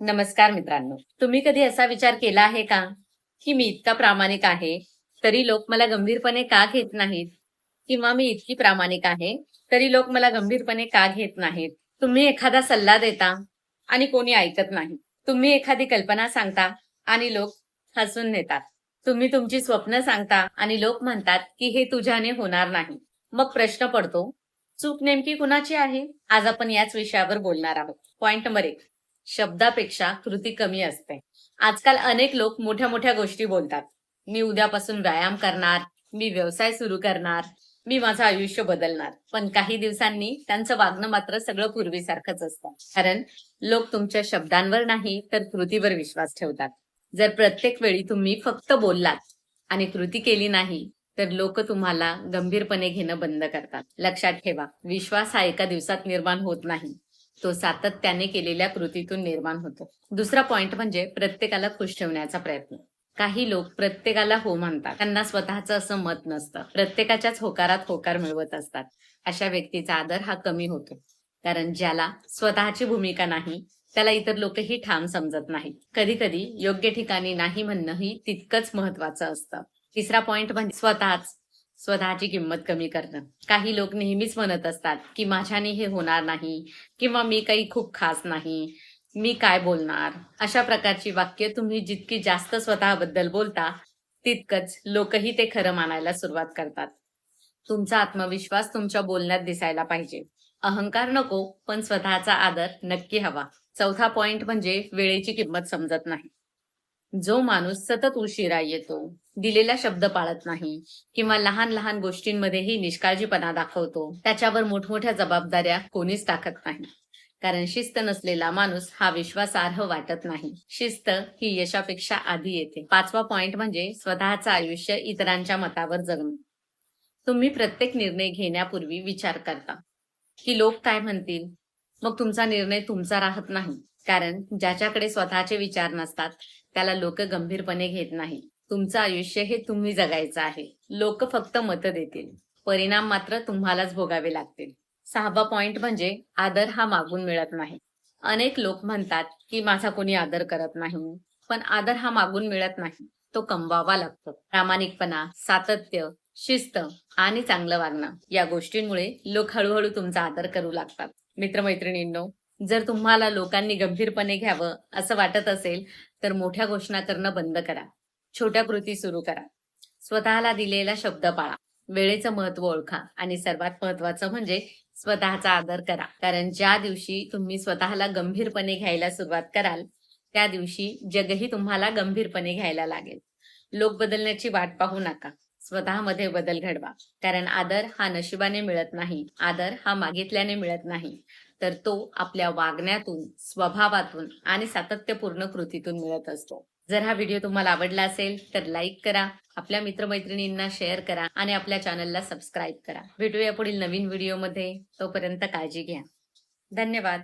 नमस्कार मित्रांनो. तुम्ही कधी असा विचार केला आहे का, की मी इतका प्रामाणिक आहे, तरी लोक मला गंभीरपणे का घेत नाहीत? किंवा मी इतकी प्रामाणिक आहे, तरी लोक मला गंभीरपणे का घेत नाहीत? तुम्ही एखादा सल्ला देता आणि कोणी ऐकत नाही. तुम्ही एखादी कल्पना सांगता आणि लोक हसून नेतात. तुम्ही तुमची स्वप्न सांगता आणि लोक म्हणतात, की हे तुझ्याने होणार नाही. मग प्रश्न पडतो, चूक नेमकी कुणाची आहे? आज आपण याच विषयावर बोलणार आहोत. Point number 1. शब्दापेक्षा कृती कमी असते. आजकाल अनेक लोक मोठ्या मोठ्या गोष्टी बोलतात. मी उद्यापासून व्यायाम करणार, मी व्यवसाय सुरू करणार, मी माझं आयुष्य बदलणार. पण काही दिवसांनी त्यांचं वागणं मात्र सगळं पूर्वीसारखंच असतं. कारण लोक तुमच्या शब्दांवर नाही तर कृतीवर विश्वास ठेवतात. जर प्रत्येक वेळी तुम्ही फक्त बोललात आणि कृती केली नाही, तर लोक तुम्हाला गंभीरपणे घेणं बंद करतात. लक्षात ठेवा, विश्वास हा एका दिवसात निर्माण होत नाही. तो सातत्याने केलेल्या कृतीतून निर्माण होतो. दुसरा पॉइंट म्हणजे प्रत्येकाला खुश ठेवण्याचा प्रयत्न. काही लोक प्रत्येकाला हो म्हणतात. त्यांना स्वतःचं असं मत नसतं. प्रत्येकाच्याच होकारात होकार मिळवत असतात. अशा व्यक्तीचा आदर हा कमी होतो. कारण ज्याला स्वतःची भूमिका नाही, त्याला इतर लोकही ठाम समजत नाही. कधी कधी योग्य ठिकाणी नाही म्हणणंही तितकंच महत्वाचं असतं. तिसरा पॉइंट म्हणजे स्वतःची किंमत कमी करणं. काही लोक नेहमीच म्हणत असतात, की माझ्याने हे होणार नाही किंवा मी काही खूप खास नाही, मी काय बोलणार? अशा प्रकारची वाक्य तुम्ही जितकी जास्त स्वतःबद्दल बोलता, तितकंच लोकही ते खरं मानायला सुरुवात करतात. तुमचा आत्मविश्वास तुमच्या बोलण्यात दिसायला पाहिजे. अहंकार नको, पण स्वतःचा आदर नक्की हवा. चौथा पॉइंट म्हणजे वेळेची किंमत समजत नाही. जो माणूस सतत उशिरा येतो, दिलेला शब्द पाळत नाही किंवा लहान लहान गोष्टींमध्येही निष्काळजीपणा दाखवतो, त्याच्यावर मोठमोठ्या जबाबदाऱ्या कोणीच टाकत नाही. कारण शिस्त नसलेला माणूस हा विश्वासार्ह वाटत नाही. शिस्त ही यशापेक्षा आधी येते. पाचवा पॉइंट म्हणजे स्वतःचं आयुष्य इतरांच्या मतावर जगणं. तुम्ही प्रत्येक निर्णय घेण्यापूर्वी विचार करता, की लोक काय म्हणतील? मग तुमचा निर्णय तुमचा राहत नाही. कारण ज्याच्याकडे स्वतःचे विचार नसतात, त्याला लोक गंभीरपणे घेत नाही. तुमचं आयुष्य हे तुम्ही जगायचं आहे. लोक फक्त मतं देतील. परिणाम मात्र तुम्हालाच भोगावे लागतील. सहावा पॉइंट म्हणजे आदर हा मागून मिळत नाही. अनेक लोक म्हणतात, की माझा कोणी आदर करत नाही. पण आदर हा मागून मिळत नाही. तो कमवावा लागतो. प्रामाणिकपणा, सातत्य, शिस्त आणि चांगलं वागणं या गोष्टींमुळे लोक हळूहळू तुमचा आदर करू लागतात. मित्रमैत्रिणींनो, जर तुम्हाला लोकांनी गंभीरपणे घ्यावं असं वाटत असेल, तर मोठ्या घोषणा करणं बंद करा. छोट्या कृती सुरू करा. स्वतःला दिलेला शब्द पाळा. वेळेचं महत्त्व ओळखा आणि सर्वात महत्त्वाचं म्हणजे स्वतःचा आदर करा. कारण ज्या दिवशी तुम्ही स्वतःला गंभीरपणे घ्यायला सुरुवात कराल, त्या दिवशी जगही तुम्हाला गंभीरपणे घ्यायला लागेल. लोक बदलण्याची वाट पाहू नका. स्वतःमध्ये बदल घडवा. कारण आदर हा नशिबाने मिळत नाही. आदर हा मागितल्याने मिळत नाही. तर तो आपल्या वागण्यातून, स्वभावातून आणि सातत्यपूर्ण कृतीतून मिळत असतो. जर हा व्हिडिओ तुम्हाला आवडला असेल तर लाईक करा, आपल्या मित्रमैत्रिणींना शेअर करा आणि आपल्या चॅनलला सबस्क्राईब करा. भेटूया पुढील नवीन व्हिडिओमध्ये. तोपर्यंत काळजी घ्या. धन्यवाद.